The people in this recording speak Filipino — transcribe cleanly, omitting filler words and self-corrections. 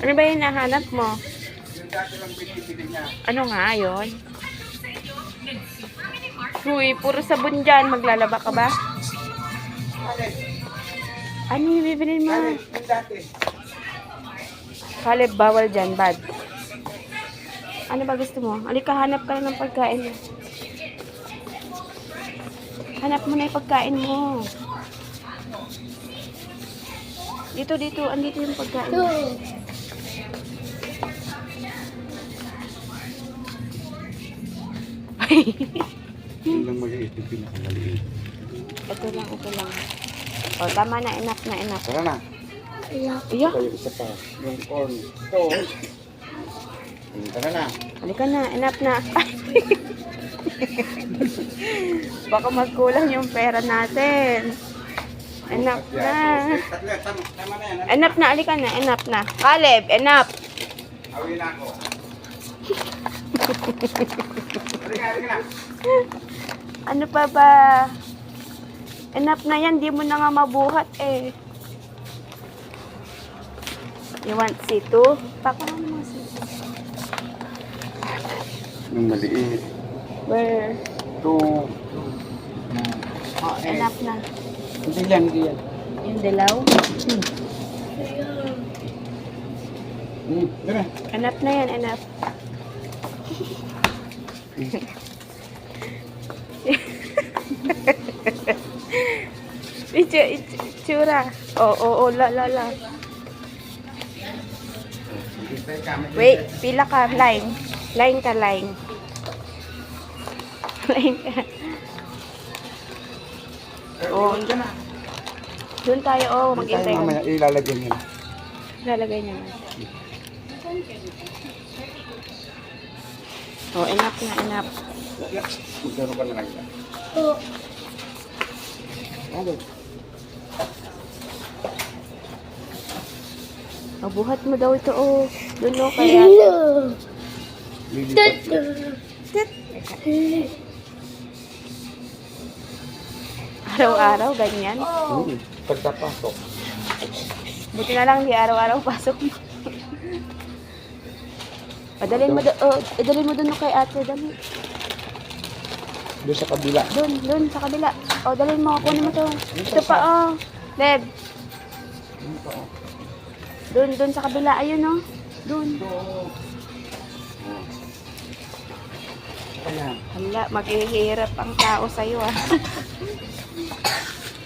Ano ba yung nahanap mo? Yung dati lang binibili niya. Ano nga yun? Uy, puro sabon dyan. Maglalaba ka ba? Alin? Ano yung bibili mo? Alin? Yung dati. Kaleb, bawal dyan, bad. Ano ba gusto mo? Alika, hanap ka na ng pagkain mo. Hanap mo na yung pagkain mo. Dito, dito. Andito yung pagkain mo. Yung lang maliit, yung pinakamaliit. Ito lang, ito lang. O, tama na. Enough na, enough. Tara na. Iya. Ito yung isa pa. Yung corn. Ito. Tara na. Halika na, enough na. Baka magkulang yung pera natin. Enough na. Tama na yan. Enough na, halika na, enough na. Caleb, enough. Awin na ako. Halika na. Ano pa ba? Enough na yan, di mo na nga mabuhat eh. You want C2? Pakalan mo C2. Yung maliit. Where? Ito. Enough na. Hindi yan, hindi yan. Yung dilaw? Dara. Enough na yan, enough. Itsura. Oo, la. Wait, pila ka, line. Line ka, line. Line ka. Oo, doon tayo, mag-intay ka. Mamaya ilalagyan yan. Lalagay niya na. Oh, enough na, enough. Magkaroon ka na lang yan. Ano? Oh, buhat mo daw ito, oh. Doon, oh, kaya. Lilipat ka. Araw-araw, ganyan. Pagkapasok. Buti na lang, di araw-araw pasok mo. Padalhin mo doon, idalhin mo doon kay ate, dali. Doon sa kabila. Doon, sa kabila. O, dalhin mo, kunin mo to. Ito pa, oh. Leb. Doon sa kabila, ayun, oh. Doon. Ayan. Hala, maghihirap ang tao sa'yo, ah.